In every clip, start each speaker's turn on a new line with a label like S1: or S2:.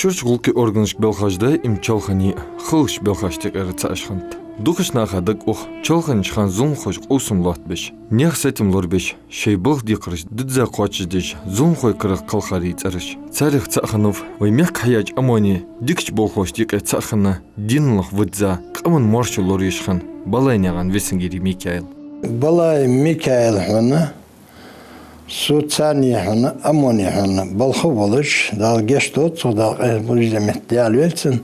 S1: Чурч гулки органыш белхажда им чолхани хылш белхаштик эрцашхант. Духышнаха дак ух чолханчхан зум хош усумлат биш. Нех сетим лорбиш. Шейбыл дикрыш дидза қочдиш зум хой кырых калхари царыш. Царих цаханов ваймек хаяч амони дикч болхоштик цахана динлах вдза камон моршу лоришхан. Балайняган весенгири Микаэл.
S2: Балай Микаэл хана Суцани хана амони хана балховалыш дал гештот содал буждемет диалвелсен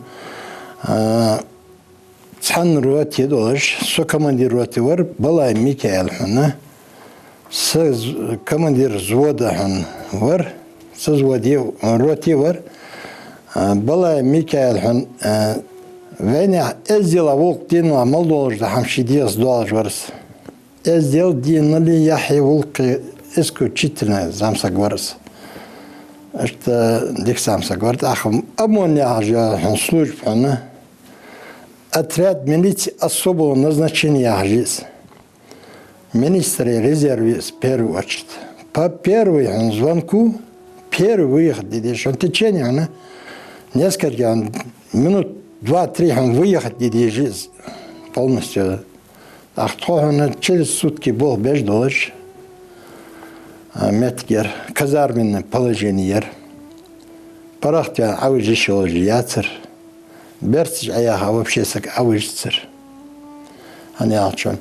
S2: цан руати долыш со командир руати вар Балай Микаэл хана с командир взвода хан вар с взводе руати вар Балай Микаэл хан веня эздила волк дин амал долыш да хамшидиас долыш варс эздил дин ли яхи волки исключительно замса говорится. Это диксамса говорит, амония же служба, отряд милиции особого назначения жизнь. Министр резервист в первую очередь. По первому звонку, первый выехать, дедиш, он течение, несколько минут, 2-3 он выехать, дедиш, полностью. А кто он через сутки был без долларов. Метгер, казарменное положение. Парахтя аужишел яцер. Берцич аяха вообще сак аужицер. Они алчон.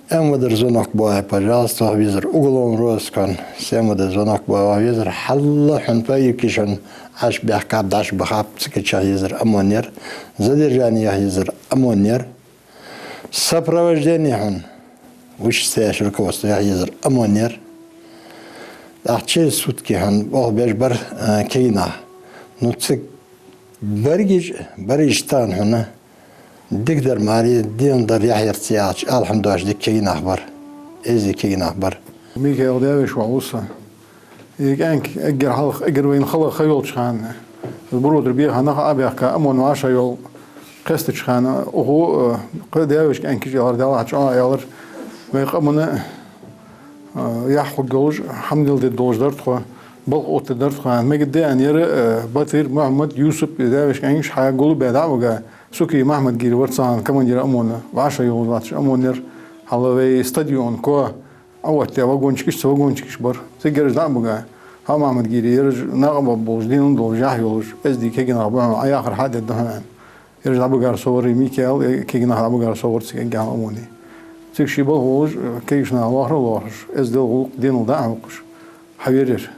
S2: Эмудер звонок бой, пожалуйста, визер углом роскон. Семудер звонок бой, визер халлахун поюкишон. Аж бяхкаб даш бахаб цикача визер амонер. Задержание визер амонер. Сопровождение он. Вышестоящее руководство визер амонер. Через сутки он был бежбар кейна. Ну цик барижтан хона. Дикдер мари диндар яхертияч. Алхамдулillah дик кейна бар. Эзи кейна бар.
S3: Микаэл дявиш вауса. Игенк эгер халх эгер вин халх хayol чхан. Бродер бия хана абяка амон маша yol قست чхан. Ого дявиш генк ялар далач аялар. Вайқамына يحق الجوج حمد لله الدوج درتخوا بلقوت درتخوا مجد ده أنير بطير محمد يوسف إذا مش كأنش حاجة قولوا بعدا وجا سوكي محمد جير ورصان كمان جير أمونا وعشرة يوم أمونير حلوة استاديون كوا أول تيا وجونش بر سجر زعم وجا ها محمد جير يرج نغم بوج دين دوج يحيوج أزدي كيجي نغبا أي آخر حد الدهمان يرجع بقى صوري ميكال كيجي نغبا بقى صور سجى أموني تكشي بالهوج كيشنا واهر ازدل دينو داعوقش حويرير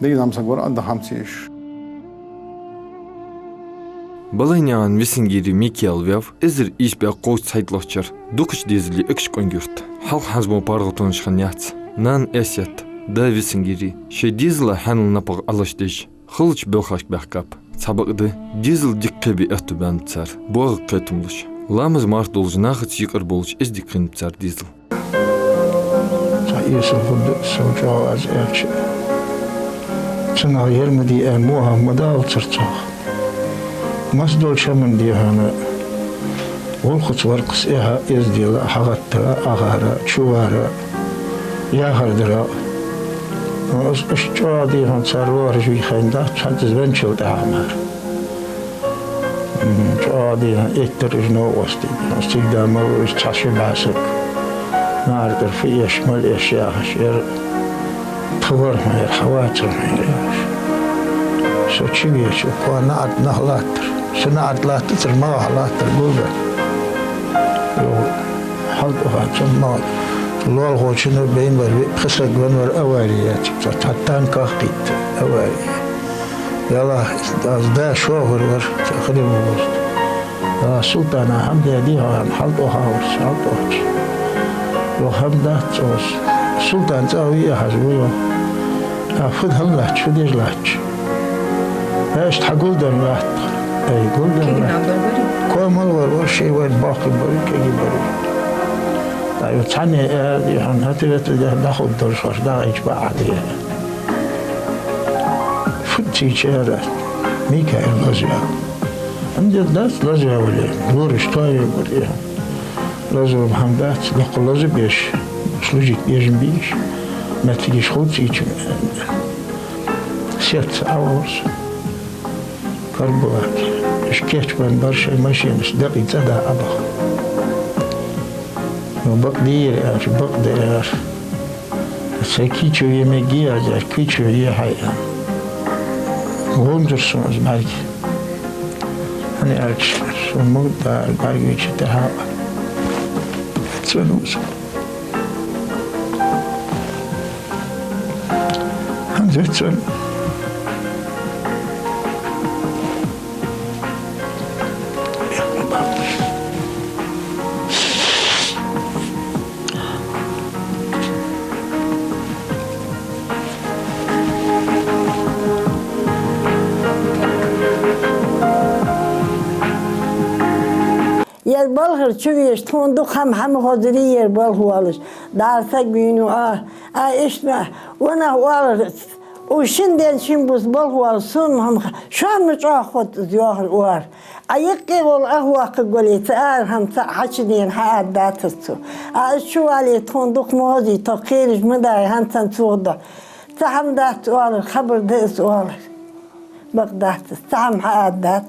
S3: دي نام سغور عند خمسيش
S1: Балайнян весенгири Микаэл вяв эзер ишбя qoç сайтлохчар дукш дизли экш конгюрт хал хазмо парготоншхан яц нан эсят да весенгири ше дизла ханл напаг алаштиш хылч белхаш бахкап цабагды дизл диккеби этубан цар бог кетумлуш Ламыз март должнах цикр болч эздикин цар дизл.
S4: Саиса худ сожал аз элч. Цена ермди Мухаммад алцарцах. Мас долчамын дихана. Ол хуцваркс эха эздила хагатта агара чувара яхардра. Ос эшча дихан царвар жуйханда чантзвен чуд амар. عادي إكتر إجنو وستي استخدام وستشاشي باسك نعرف في يشمل أشياء شير تغور ما يرحواتر ما يريش شو تشيبي شو كوا نعد نهلاتر شو نعد لاتر ما هلاتر قوبة لو حلقها جمال لول خوشنو بين ور خسر جوانور أواريات تحتان كاخيت أواري يلا از ده شوهر ور تخريب وست سلطان حمد يديها حلقو هاوس حلقوش لو حمد توس سلطان تاوي حزبو افد هلا شديش لاتش ايش تقول دم لات اي قول دم لات كل مال ور شيء وين باقي بريك يجي بريك ايوه ثاني يعني هتبت ناخذ درس دا اجبا عليه تيجي ميكاэл لازم عندي الناس لازم ولا دور اشتاي ولا لازم محمدات نقول لازم بيش служить يجم بيش ما تيجيش خود تيجي 6 hours خربوك اشكيت بان برشا ماشينش دقيقة دا أبخ وبقدير اش بقدر سكيتشو يمجي اجر كيتشو يحيا وندرسون از مالك أنا أرجع ومقدر البرجيش تها تسولوس هنزل
S5: yer balhır çüvüyeş tonduk hem hodri yer balhu alır. Darsa günü işte ona alır. O şimdi buz balhu alır sun hem şu an mı çok diyor var. Ayık ki ol ahvakı goleti hem haçdin hadatı. Şu ali tonduk mozi takiriş mıday hem sen tuğda. Tam dat alır haber des alır. Bagdat tam hadat.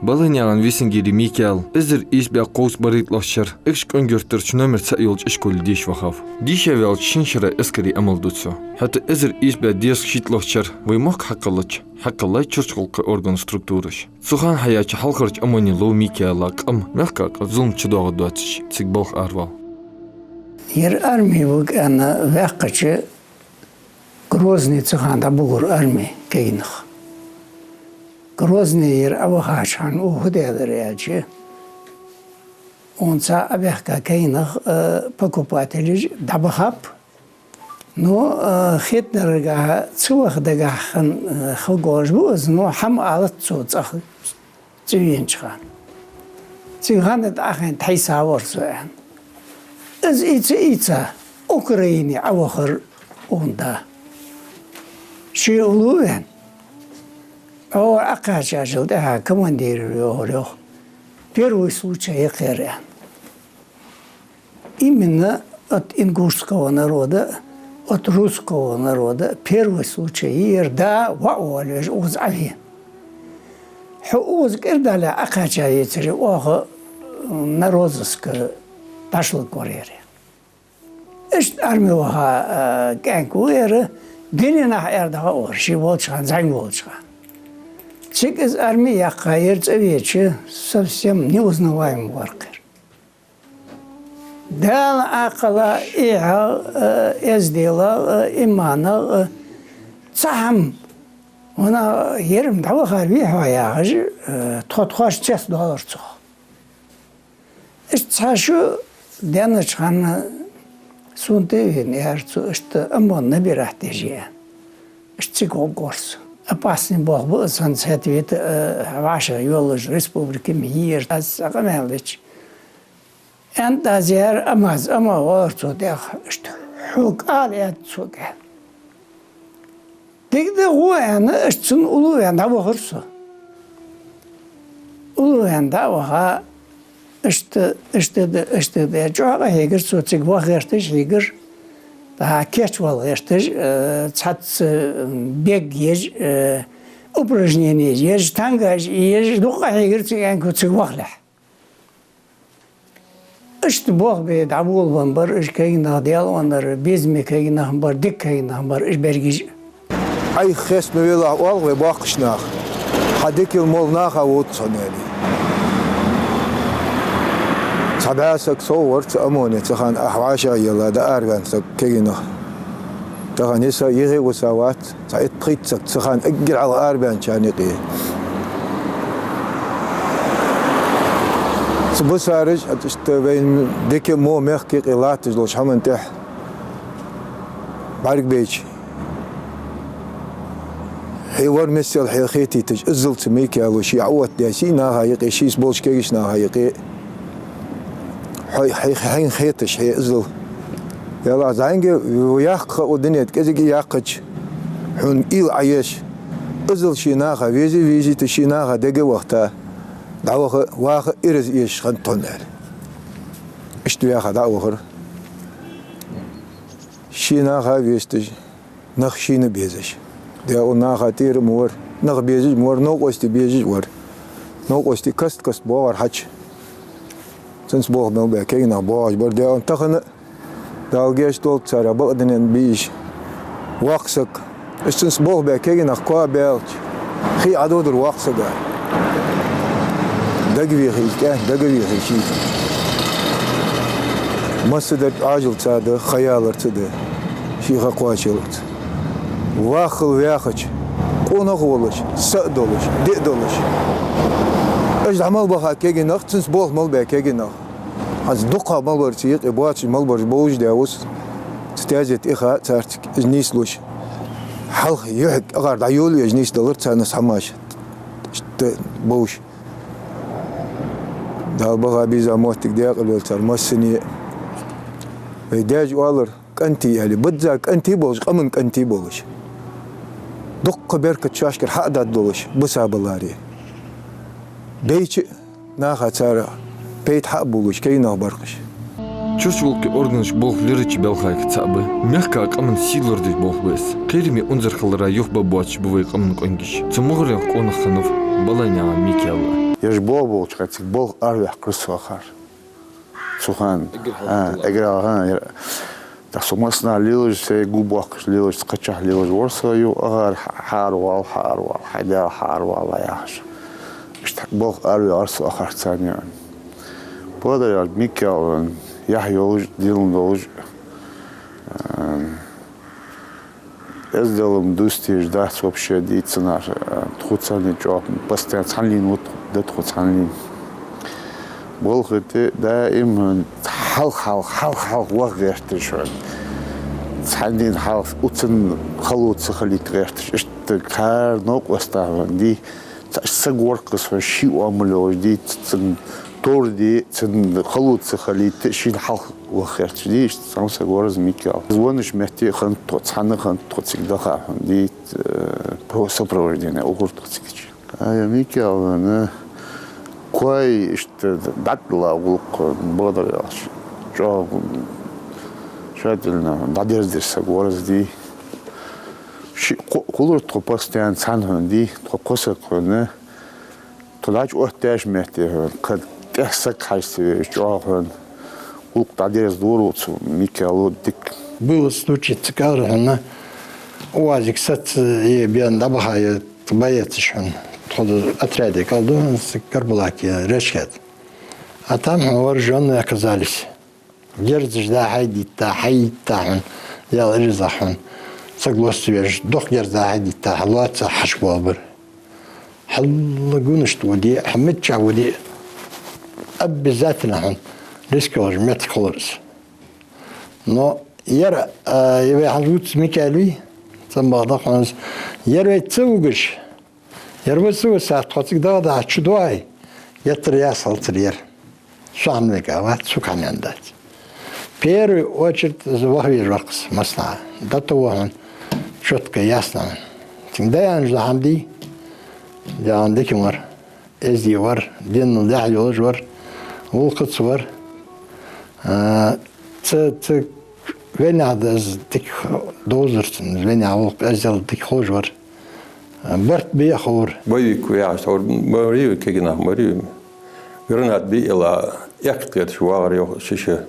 S1: Балыняған весенгери Микел, ізір избе қоус барытлашыр, экшк öngörtürç nömer sayolç işkol diş vahав. Dişevel şinşira eskeri amaldutsu. Hatta ізір избе деск шитлашыр, ваймақ хаққалай чурчқылқы орган структурыш. Сухан хаячы халқырч амони лоу Микела қым, мягкак зулм чудоғы дуатыш, цик болх арвал.
S2: Ер армия буг ана вяққачы Грозный цыханда бугур армия кейніх. Грозный ер авахашан ухудедер ячи. Онца абяхка кейніх покупатель дабахап. Но хитнерга цуахдагахын хылгош буз, но хам алат цуцах цуинчхан. Цыханет ахен тайса ворсуян. Из ица Украине авахыр онда. Ши улуян. О акачажил да командир его. Первый случай Кэрян. Именно от ингушского народа, от русского народа первый случай ерда ваолеш уз алин. Уз кирдаля акачаетри ого на розыск пошел курьер. Ишт армия кэнкуэр бининах эрдага орши волчхан зайн волчхан. Чик из армии кайер цевечи совсем неузнаваемый варкер. Дал акала иха эздела имана цахам она ерим давахар вихаяж тотхаш $6 цо. Ишт цашу деначхан сунтевин ярцу ишт амон набирахтежия. Ишт цигол горс. Опасный бог был, ответ ваша юлож республики мир, сакамелич. Энтазер амаз амаорцу дех что хук алиатсуга. Дигде гуяна ишцун улуян давахырсу. Улуян даваха иште де жога хегер суциг вахертиш хегер. Да кечвал эштеж цац бег еж упражнение еж тангаж еж духа хегерцген көцөг багла. Ишт бог бе дабул ван бар иш кайна дел ондар безме кайна бар дик кайна бар иш бергиж.
S6: Ай хес мевела ал ве бакшнах. Хадикил молнах авут сонели. Sabahsak soğurt amoni tsahan ahwasha yalla da argan sak kegino. Tahan yesa yiri wasawat sait pritsak tsahan agir al arban chaniqi. Subusarij atishta bain dike mo mehki qilat lo shaman tah. Barik beach. Hiwar misal hiqiti taj izl tmiki alo shi awat yasina hayiqi shi bolshkegishna hayiqi. حين خيتش هي إزل يلا زانجي وياخ ودنيت كذي ياخش حن إيل عيش إزل شيناها ويزي تشيناها دقة وقتها دعوة واخ إرز إيش خن تونر إشتوياها دعوة شيناها ويستج نخشين بيزش ده وناخا تير مور نغ بيجي مور نو قوستي بيجي ور نو قوستي كست بوار حج سنس بوغ نو بكينا بوغ بر ده انتخن دالجيش دول تسارا بقدن بيش وقسك سنس بوغ بكينا قوا بيلج خي عدود الوقسك دقوي خيش دقوي خيشي مسدت عاجل تساده خيالر تده شيخا قواشلت واخل وياخج قونغ ولش سأدولش دئدولش اج عمل بها كيجي نخ تنس بوغ مال بها كيجي نخ از دقها مال برتيق ابواتش مال برج بوج داوس تستاجت إخا تارتك اجنيسلوش حلق يحك اغار دعيولي اجنيس دلر تانس حماش بوش دال بغا بيزا موتك دياق الولتر مسني بيداج والر كنتي يعني بدزا كنتي بولش قمن كنتي بولش دق بركة شاشكر حقدا دولش بسا بلاري بيش ناخا تارا بيت حق بولش كي نغبرقش
S1: Чувствовалки органыш бог лирыч белхайк цабы. Мягко акамын силырдыш бог бэс. Кэрими унзар халара юх бабуач бывай камын конгиш. Цумугры конах ханов баланя микелла.
S7: Я ж бог бол, чекайте, бог арвях крысвахар. Сухан. Эгра, так сумасна лилыш, сей губах лилыш, скачах лилыш, ворсаю агар харвал, хадя харвал аяш. Иштак бог арвях крысвахар цанян. Пода я микелла. Я йолж, дилм долж. Я сделал индустрию, ждать вообще деятельность наша. Тхуцальный джоб, постоянно цанлин вот, да тхуцанлин. Болох это, да им хал вагерт schon. Цанлин хал, уцен халут сахалит герт. Что кар ног оставан, ди сагорка со шиу амлёж, ди цен торди цен халут сахалит, шин хал вагерт, ди сам сагораз микал. Звонишь мягкий хан тот, цаны хан тот всегда хан, ди сопровождение угуртовский. А я микал, не кой что датла улк благодаря, что тщательно надеждешься город ди. Кулур то постоянно цан ди, то косок не. Тулач охтяж мягкий, как тесак хайси, что улк надежд дурут, микал дик.
S2: Был случай цикарна, уазик сат и бен дабахая боец он. Отряде колдун с Карбулаки, Решхет. А там вооруженные оказались. Дерзишь, да, хайдита, хайдита, я резахан. Согласуешь, дох дерза хайдита, халуатса хашбабр. Халлагунш туди, хамидча уди. Обязательно он рисковал мет холорс. Но яра, я хазут Микали, там багдах он яра цугыш. Ярвысу саат хотик да чудой. Ятр я салтриер. Шамника ват суканендат. Первую очередь завахвир вакс масна. Да то он четко ясно. Тогда я не захамди. Я андекимар. Эздивар, дин да ёжвар. Улкыцвар. Ц венадаз тик дозерсен, венавол эздел тик хожвар. برت بيخور
S8: بيك وياش اور مريو كينا مريو غرنات بي الا يقتر شوار يو شيشه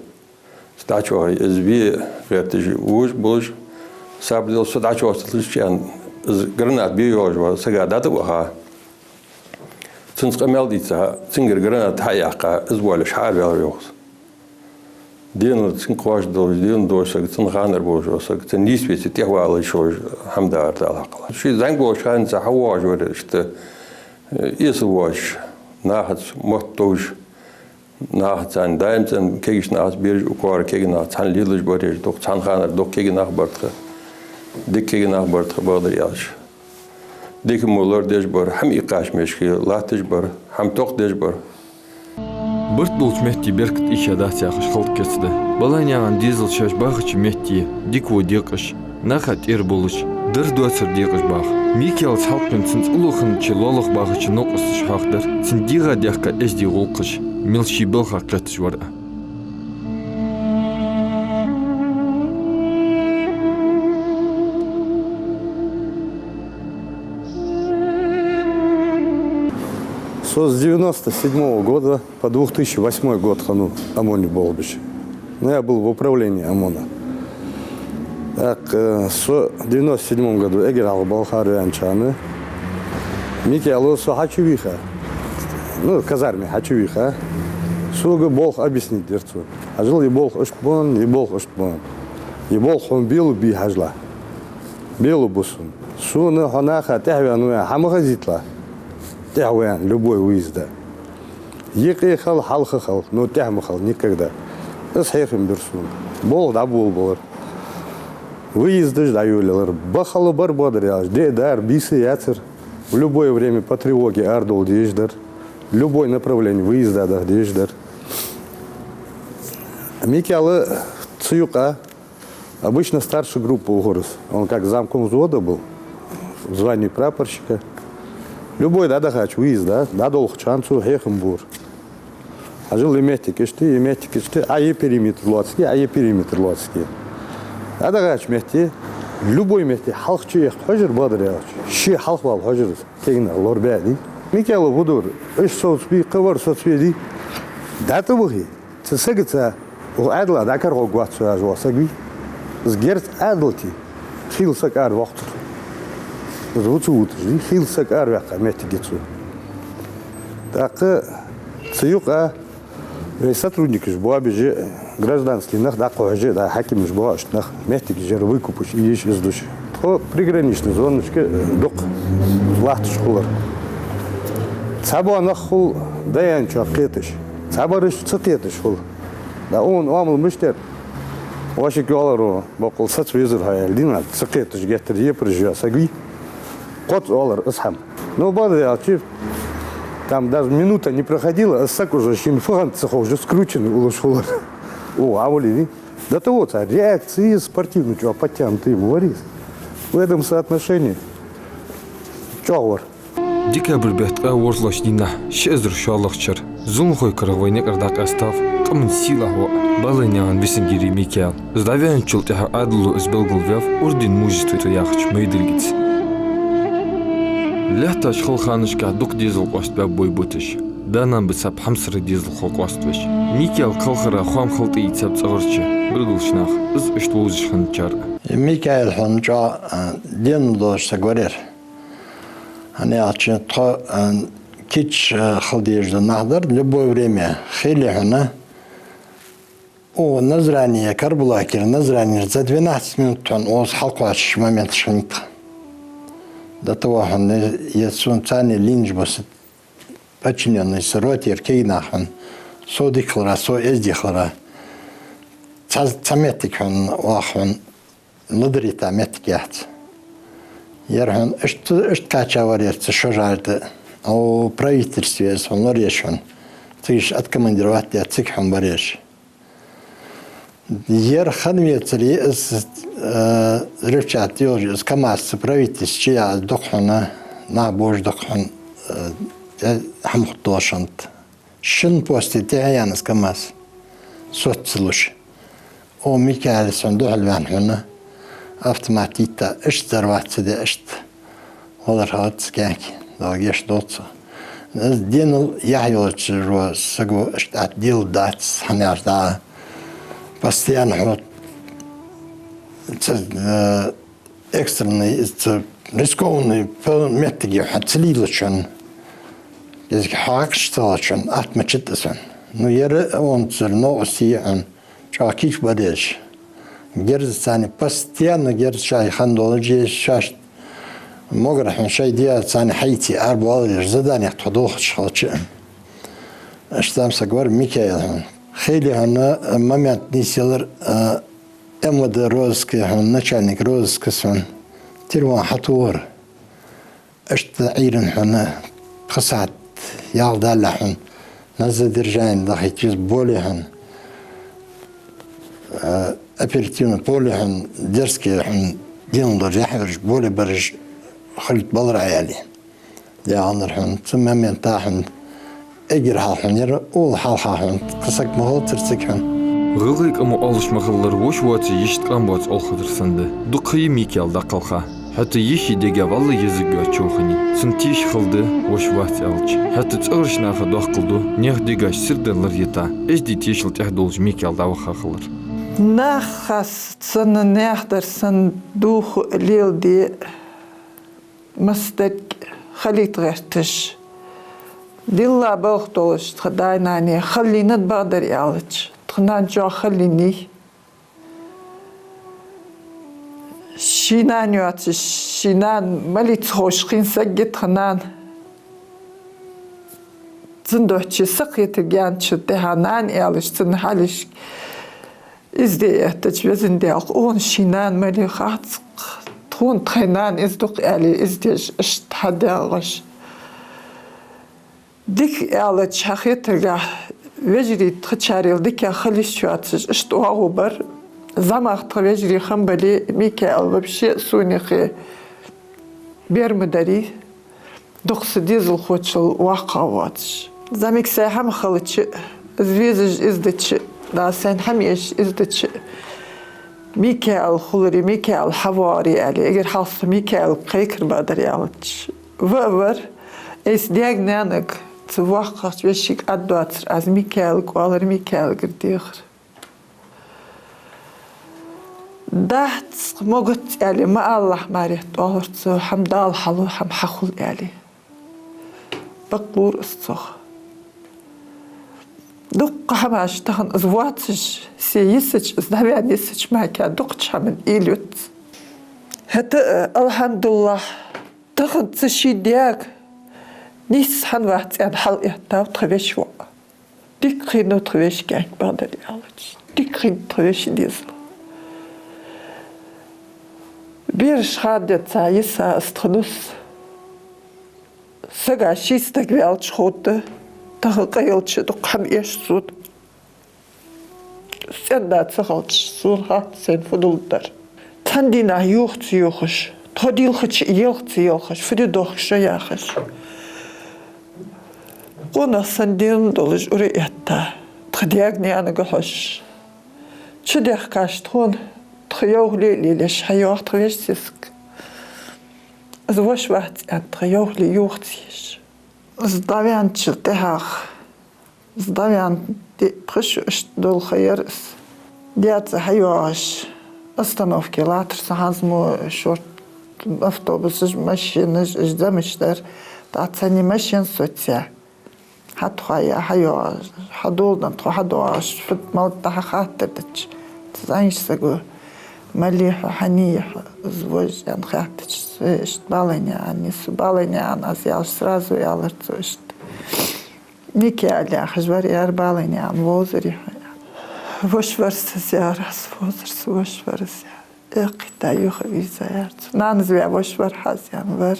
S8: ستاچو از بي غتج وج بوج سابدل ستاچو ستلشان غرنات بي يو سغادات وها تنس قمل ديتا تنجر غرنات حياقه از ولا شعر يو دين تنقواش دين دوشك تنغانر بوجوسك تنيس بيت تيهوال شوج حمدار دالقلا شي زنگوش كان زحواج ورشت يسواش ناحت متوج ناحت ان دايمتن كيش ناس بيرج وكور كينا تان ليلج بريج دوك تان خانر دوك كينا برتخ ديك كينا برتخ بادر ياش ديك مولر دجبر هم يقاش مشكل لا تجبر هم توق دجبر
S1: Бырт болч мехти беркт ишада тяхыш хылт кетсді. Баланяған дизел шаш бағычы мехти дикво декыш. Нахат эр болыш. Дыр дуацыр декыш баг. Микел салпен цинц улухын че лолық бағычы ноқысыш хақтыр. Цин диға дяққа эзди ғолқыш. Милши был хаққатыш вара.
S7: С 97 года по 2008 год хану ОМОНе был биш. Но я был в управлении ОМОНа. Так, с 97 году я играл в Балхарию Анчаны. Микелу со Хачевиха. Ну, казарме Хачевиха. Суга Бог объяснить дерцу. А жил и Бог Оштбон, и Бог Оштбон. И Бог он белу би хажла. Белу бусун. Суна ханаха тахвянуя хамагазитла. Тахвян, любой выезда. Ехал, халхахал, но тахмахал никогда. С хехим берсун. Бог да был. Выезды ждают. Бахало барбадряж. Дар, бисы, яцер. В любое время по тревоге ардул деждар. Любое направление выезда да деждар. Микелы Цюка, обычно старшая группа у горос. Он как замком взвода был, в звании прапорщика. Любой да хач выезд, да долг чанцу хехембур. А жил и метики, а е периметр луацкий. Да хач мети, любой мети, халк чуех хожер бадряч, ши халк бал хожер, тегна лорбяди. Микелы будур, иш соцби, кавар соцбеди, да то буги, цесегца. وعدل ذكر وقوات سواج واسقي زجرت عدلتي خيل سكار وقت زوجت جي خيل سكار وقت ما تجتسو так سيوقا сотрудник жбуа бежи гражданский нах да кожи да хаким жбуа нах метик жер выкупуш и еш из души то приграничный зоночка док вахт школар саба нахул даян чакетиш сабарыш цакетиш хул да он амыл мыштер вашик алару бакыл сац везер хаялдина цакетиш гетер епржя сагви кот алар исхам но бады ачив там даже минута не проходила, а сак уже щемфан цехов уже скрученный улышал. О, авли, да то вот, реакции спортивные, что потянутые говорит. В этом соотношении. Чогор.
S1: Декабрь бетка вордлашнина, шезр шалахчар. Зум хой каравайник ардак астав. Камн сила хо. Балынян бисенгири Микел. Здавян чултяха адлу из Белгулвев. Орден мужества яхч мейдельгиц. Лехташ хулханышка дук дизел қостба бой бутыш. Данан бисап хамсыры дизел хол қостбыш. Микел қалқыра хуам қылты итсап цығырчы. Білгілшнақ, үз үшті өзішхан чар.
S2: Микел хонча ден дошса говорер. Они ачы то кич халдежды нахдар любое время хели хана. О, назрание карбулакер, назрание за 12 минут он оз халқуаш момент шанит. До того, он ясунцани линж бас подчиненный сиротер кейнахан, содиклара, со эздихлара, цаметик он вахан, лудрита метик яц. Ярхан, что качаварец шожарты, о правительстве он лорешон, тыш откомандировать я цикхан бареш. Ер ханвецли с ревчат ёжи с камас правительство я дохана на бож дохан хамхтошант шин пости тяян с камас соцлуш о Микелсон дохалван хана автоматита эштарватся де эшт олархат скяки дагеш доца денул яйоч ро саго эштат дил дац ханярда постоянно экстренный, рискованный методы, отцелилочен, если хакшталочен, атмачитасан. Но я он новости он чакич бадеш. Герцани постоянно герчай хандолджи шаш. Мограхн шай делать сани хайти арбуалиш задание тходох шалчен. Штам сагвар Микел. خیلی هنر ممیت نیستیلر امود روز که هن نچانیک روز کسون تیروان حتور اشت عیرن هنر خسات یال داله هن نزد درجان دخی چیز بولی هن اپریتیون بولی هن درس که هن دین در جهرش بولی برش خلط بالر عیالی یا آنر هن ثم ممیت تاهن اگر حالهم ير أول حالهم قصك مهول ترسكهم.
S1: غلق أمو ألش مغلر وش واتي يشت قام بات أل خدر سنده. دقي ميكال دقلخا. حتى يشي دقا والله يزقوا تشوخني سنتيش خلده وش وقت ألج حتى تقرش ناخد وقلدو نيخ دقاش سردن لريتا إيش دي تيشل تحدولج ميكال داوخا خلر
S9: نخس سن نحضر سن دوخ ليل دي مستك خليت غيرتش ديلا بوختوش تخدايناني خلينا بقدر يالج تخنان جو خليني شينان يواتش شينان مالي تخوش خين سجد خنان تندوحشي سقيت الجان تشتهانان يالج تنحالش إزديتش بزنديق أون شينان مالي خاطق تخون تخينان إزدق يالي إزديج اشتحداغش ديك يالج حقيت الجاه وجري تخشاريل ديك خليش شواتش اشتواغو بر زماغ تغيجري خنبلي ميكائيل وبشي سونيخي بيرمداري دقس ديزل خوتشل واقع واتش زميك ساحم خلتش زويزج ازدتش داسين حميش ازدتش ميكائيل خلري ميكائيل حواري علي اگر حالس ميكائيل قيكر بادر يالتش وور ايس دياغ نانك تواقع وشيك ادواتر از ميكائيل قوالر ميكائيل قرديخر دهت موجت يعني ما الله مريت أهرت حمدال حلو حم حخل يعني بقور الصخ دق حماش تهن أزواتش سيسج زنبيان يسج ما كان دقش حمن إيلوت هتا الحمد لله تهن تشي دياك نيس حن وقت يعني حل إهتاو تخويش وقا ديك خينو تخويش كانك بعد اليالج ديك خين تخويش ديزل بيرش خادت سايسا استخنوس سجا شيستك بيالش خوته تغقيلش دقهم إيش سود سندات سخلش سورها سين فضلتر تندينا يوخت يوخش توديلخش يلخت يلخش فدي دوخش ياخش قونا سندين دولج أريئتا تخدياغني أنا قحش شديخ كاش تخون تخيوه لي ليش حيوه تخيش سيسك زواش واحد يعني تخيوه لي يوختيش زداويان تشلتهاخ زداويان دي بخش اشتدول خيرس ديات حيوهش استنوف كيلاتر سهازمو شورت أفتوبسج ماشينج اجدامشتر تعتني ماشين سوتيا حتخايا حيوهش حدولنا تخو حدوهش فت مالتها خاطردش تزاينش ساقو مليح حنيح زوج يعني خاطش اشت باليني عني سباليني عن أزيال سرازو يالرت اشت ميكائيل يا خجبر يار باليني عن ووزري وش ورس زيارس ووزرس وش ورس اقتا يخوي زيارت نانزويا وش ور حازيان ور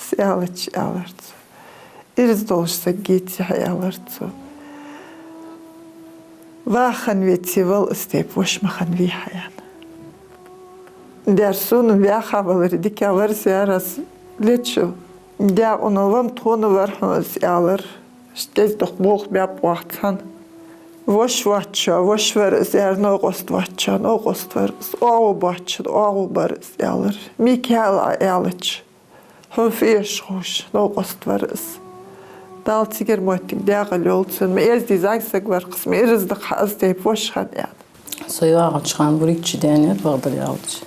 S9: سيالتش يالرت إرزدولش سجيتي يالرت واخن ويتيول استيب وش مخن وي حيان درسون ويا خبر ديكا ورسيارس ليتشو ديا اونوام تونو ورحوز يالر شتيز دخ بوخ بياب وقتان وش واتشا وش ورس يار نوغوست واتشا نوغوست ورس اوغو باتشا اوغو برس يالر ميكائيل يالتش هو فيش خوش نوغوست ورس دال تيجر موتك داغل يولتن ما يزدي زاكسك ورقس ما يرزدق حازدي بوش خان يعني
S10: سويواغ شخان بريتش دانيت بغدر يالتش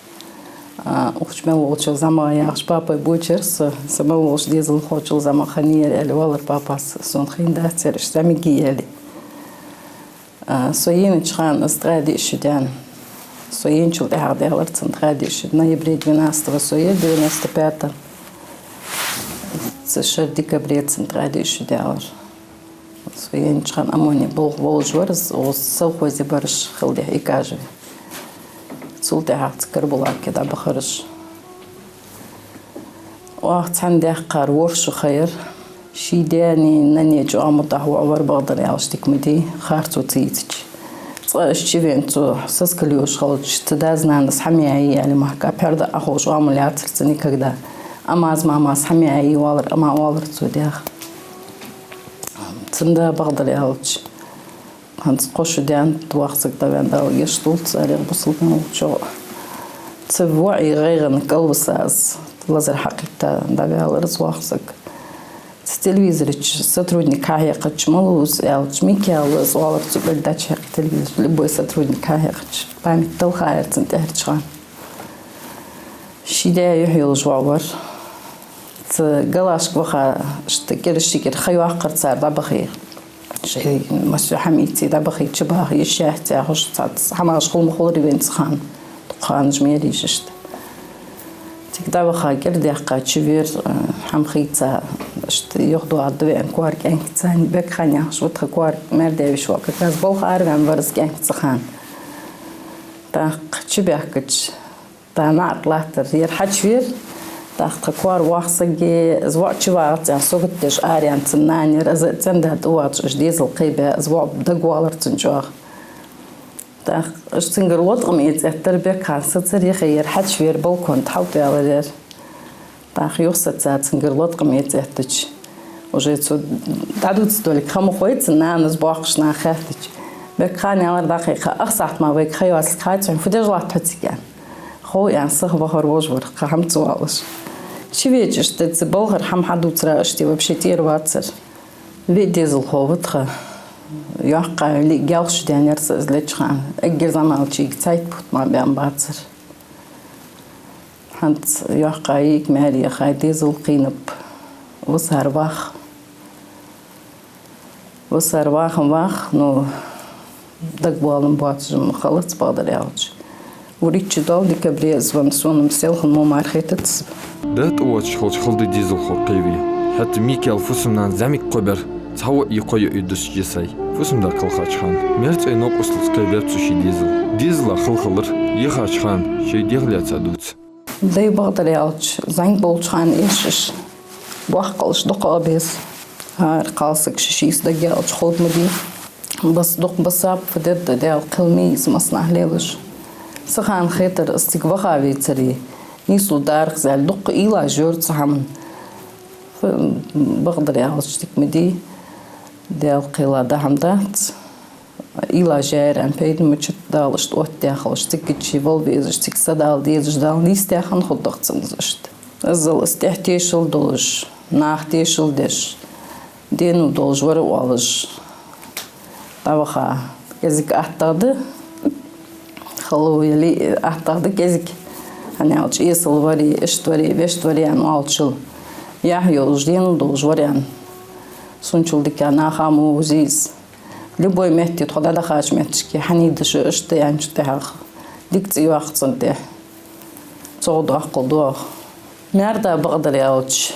S10: وخش ما وغوتشل زما ياخش بابا بوچرس سما وغوش ديزل خوتشل زما خنير يالي والر باباس سون خين داتسيرش زاميجي يالي سوين شخان استغادي اشدان سوين شل اهار ديالر تنتغادي اشدنا يبريد بناستغ سويل بناستباتا سشر ديكابريت سنتغادي اشدالر سوين شخان اموني بولج ورز وصوخوزي برش خلدي ايكاجي سولتي هاخت كربولا كده بخرج وقت عندي قار ورش خير شي داني ناني جو عمضه وعور بقدر يعيش تكمدي خارتو تيتج شيفينتو سسكليوش خلج تدازنا ناس حميعي يعني محكا بيردا اخوش وعمليات سني كده أماز مع حميعي والر أما والر توديخ تندا بقدر يعيش هنس قش ديان توقسك دبان داو يشتولت على بصلنا وشو تبوعي غير قلبساز لازر حقيقة دابا رزواخسك التلفزيون сотрудник هايقش ملوز ألش ميكال زوالر تبردش حق التلفزيون لبوي сотрудник هايقش بعمل تلخير تنتهرش خان شيدا يحيل جوابر تقلاش بخا اشتكر خيو عقر صار دبخي شيء مش حميتي دبخي تشبه يشاه تاخش حماش خل مخوري بين سخان خان جميلي ششت تقدر بخا كردي حقا تشوير حم خيتا اشت ياخدوا عدوان كوارك انك تاني بك خانيا شو تخوار مرده بشوا كاز بوخ ارغان برز كانك سخان تاق تشبه كتش تا نعطلات ير حتشوير تاخت كوار واخسجي زوع تشوات يعني سوقتش اريان تناني رزت تندهت واتش ديزل قيبه زوع دقوالر تنجوخ تاخ اشتنقر وطقميت التربيه كان ستر يخير حتشوير بالكون تحوطي على دير تاخ يوصت تنقر وطقميت احتج وجيت تعدوت ستولك خمو خويت نان زباقش نا خافتج بك خاني على دقيقه اخصحت ما بك خيوات الخايت فدجلات حتيكان خو يعني صخ بخر وجبر قحمت واوش شويتش تتبلغر حم حدو تراشتي وبشتير واتسر فيديزل خوبتخ يقع لي جالش دانيرس لتشخان اجر زمان تشيك تايت بوت ما بيان باتسر حنت يقع يك مالي خاي ديزل قينب وسهر واخ نو دقبالن باتجم خلص بادر يالج وريتش دال دي كبريز ونسون مسيلخن مو مارخيتتس
S1: دات اواتش خلد ديزل خلقيوي حتى ميكال فوسمنان زميك قبر تهوى يقوي يدس جساي فوسم دا خلخاچخان مرت نوق اصلس قيبر تشي ديزل خلخلر يخاچخان شي ديغليات ادوت
S10: داي بادر يالج زين بولچخان ايشش واخقلش دقابيس هار قالسك شيس دقيالج خود مدي بس دق بصاب فدد دال قلميز مصنع ليلش سخان خيتر استقبخا بيتري نيسو دارخ زال دق إلا جورت سحمن بقدر يالشتك مدي دال قيلا دهم دات إلا جار أن بيد مجد دالشت وات داخل اشتك تشيفل بيزشتك سدال ديزش دال نيس داخل خود دقتن زشت ازل استحتيشل دولش ناختيشل دش دينو دولش ورو والش طبخا يزيك أحتاده خلو يلي أحتاده كذك أنا ألش يصل وري إشتوري بيشتوري أنا ألشل يحيو جدين دوج وريان سونشل ديك أنا خامو وزيز لبوي مهتي تخدا دخاش مهتشكي حنيد شو إشتي يعني شتاخ ديك تيو أخت صنتي صعود أقل دوخ مردا بقدر يالش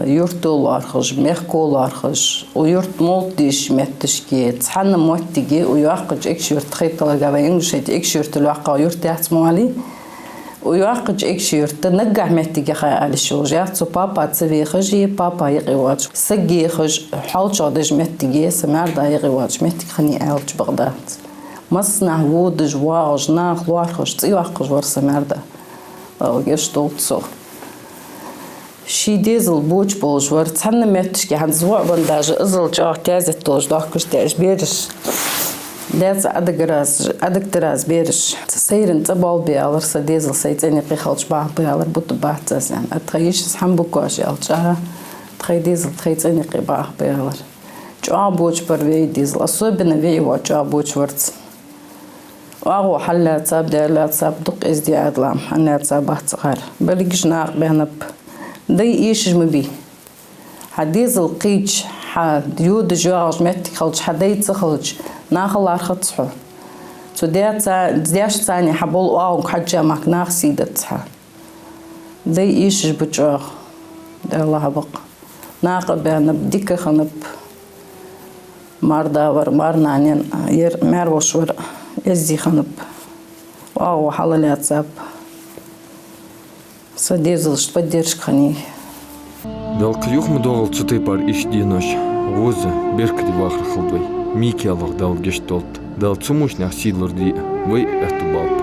S10: يورتول أرخش ميخكول أرخش ويورت مولتيش مهتشكي تحن موتيجي ويوقج إكشيرت خيط لجابين شيء إكشيرت الواقع يورت يحتمالي ويوقج إكشيرت نجح مهتيجي خيال الشوجات سو بابا تسوي خجي بابا يقواج سجي خج حال شادج مهتيجي سمردا يقواج مهتيج خني ألج بغداد مصنع وودج واج ناخ وارخش تيوقج ورس مردا أو يشتوت سو شي ديزل بوش بولش ورد تحن متشكي عن زوع بنداج ازل جاه تازت توج داكش تاج بيرش لاز ادك تراز بيرش تسير انت بال بيالر سديزل سيتني قي خلش باه بيالر بوت باحتس يعني اتخيش سحن بوكاش الجا تخي ديزل تخيتني قي باه بيالر جا بوش بروي ديزل اصوب نبي وجا بوش ورد واغو حلا تاب دالا تاب دق ازدي ادلام انا تابات صغار بلقش ناق بينب دي ايش مبي حديز القيج حد يود جواج متك خلج حديت خلج ناخل ارخصحو توديت دياش ثاني حبول او حاجه ماك ناخ سيدتها دي ايش بجوغ ده الله بق ناقب انا بديك خنب مردا ور مرنانين ير مروش ور ازي خنب واو حلالات ساب سديزل شبديرش خني
S1: دال قيوخ مدوغل تسوتي بار إيش دينوش غوز بيركدي واخر خلدوي ميكي الله دال جشتولت دال تسموش نحسيدلر دي وي اتبال